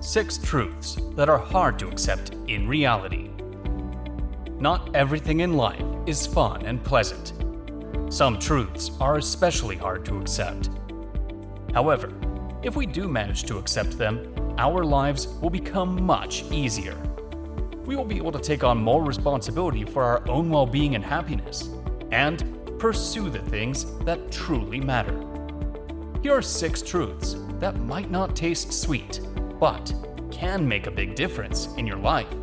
6 truths that are hard to accept in reality. Not everything in life is fun and pleasant. Some truths are especially hard to accept. However, if we do manage to accept them, our lives will become much easier. We will be able to take on more responsibility for our own well-being and happiness, and pursue the things that truly matter. Here are 6 truths that might not taste sweet, but can make a big difference in your life.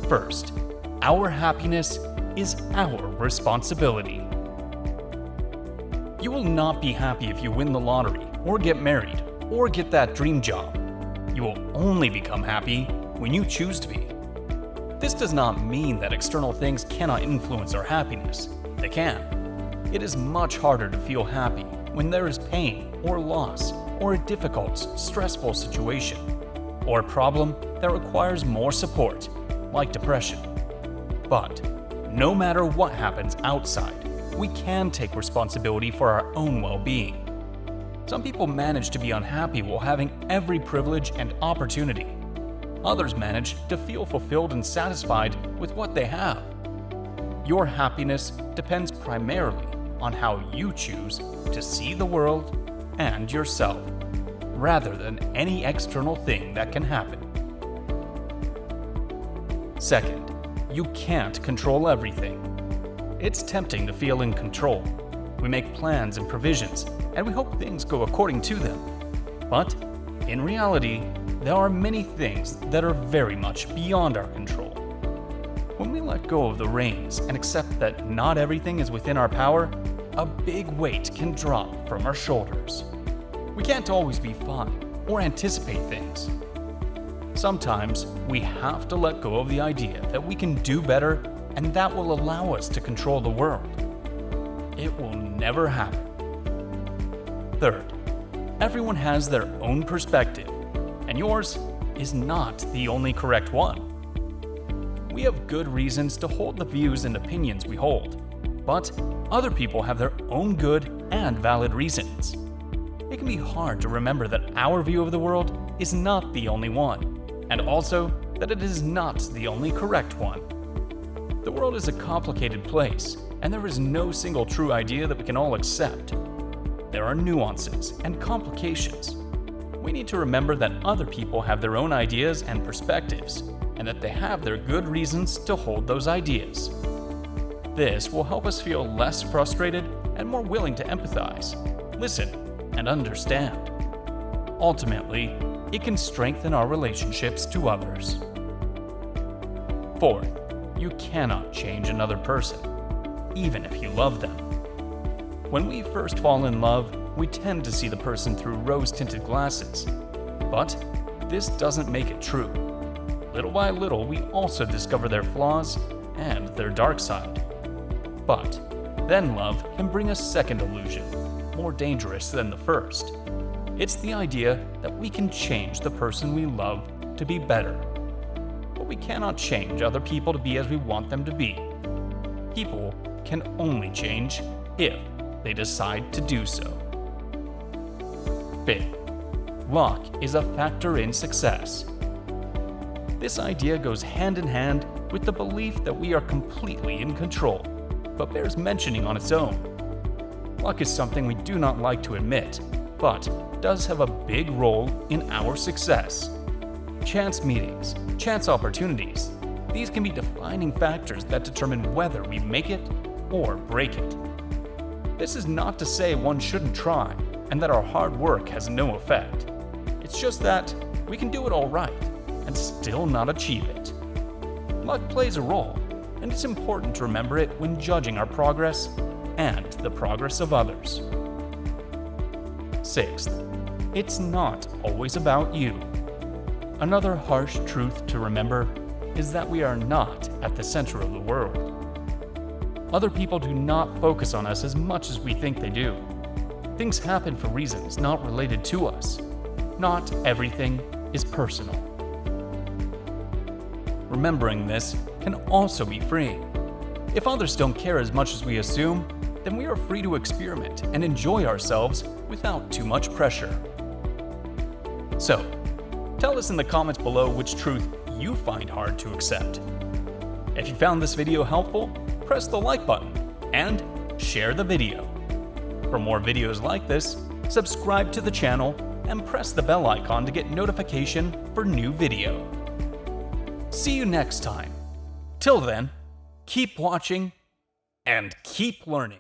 First, our happiness is our responsibility. You will not be happy if you win the lottery, or get married, or get that dream job. You will only become happy when you choose to be. This does not mean that external things cannot influence our happiness. They can. It is much harder to feel happy when there is pain or loss or a difficult, stressful situation, or a problem that requires more support, like depression. But no matter what happens outside, we can take responsibility for our own well-being. Some people manage to be unhappy while having every privilege and opportunity. Others manage to feel fulfilled and satisfied with what they have. Your happiness depends primarily on how you choose to see the world and yourself, rather than any external thing that can happen. Second, you can't control everything. It's tempting to feel in control. We make plans and provisions, and we hope things go according to them. But in reality, there are many things that are very much beyond our control. When we let go of the reins and accept that not everything is within our power, a big weight can drop from our shoulders. We can't always be fine or anticipate things. Sometimes we have to let go of the idea that we can do better, and that will allow us to control the world. It will never happen. Third, everyone has their own perspective, and yours is not the only correct one. We have good reasons to hold the views and opinions we hold, but other people have their own good and valid reasons. It can be hard to remember that our view of the world is not the only one, and also that it is not the only correct one. The world is a complicated place, and there is no single true idea that we can all accept. There are nuances and complications. We need to remember that other people have their own ideas and perspectives, and that they have their good reasons to hold those ideas. This will help us feel less frustrated and more willing to empathize, listen, and understand. Ultimately, it can strengthen our relationships to others. Fourth, you cannot change another person, even if you love them. When we first fall in love, we tend to see the person through rose-tinted glasses. But this doesn't make it true. Little by little, we also discover their flaws and their dark side. But then love can bring a second illusion, more dangerous than the first. It's the idea that we can change the person we love to be better. But we cannot change other people to be as we want them to be. People can only change if they decide to do so. Fifth, luck is a factor in success. This idea goes hand in hand with the belief that we are completely in control, but bears mentioning on its own. Luck is something we do not like to admit, but does have a big role in our success. Chance meetings, chance opportunities, these can be defining factors that determine whether we make it or break it. This is not to say one shouldn't try, and that our hard work has no effect. It's just that we can do it all right and still not achieve it. Luck plays a role, and it's important to remember it when judging our progress and the progress of others. Sixth, it's not always about you. Another harsh truth to remember is that we are not at the center of the world. Other people do not focus on us as much as we think they do. Things happen for reasons not related to us. Not everything is personal. Remembering this can also be freeing. If others don't care as much as we assume, then we are free to experiment and enjoy ourselves without too much pressure. So, Tell us in the comments below which truth you find hard to accept. If you found this video helpful, press the like button and share the video. For more videos like this, subscribe to the channel and press the bell icon to get notification for new video. See you next time. Till then, keep watching and keep learning.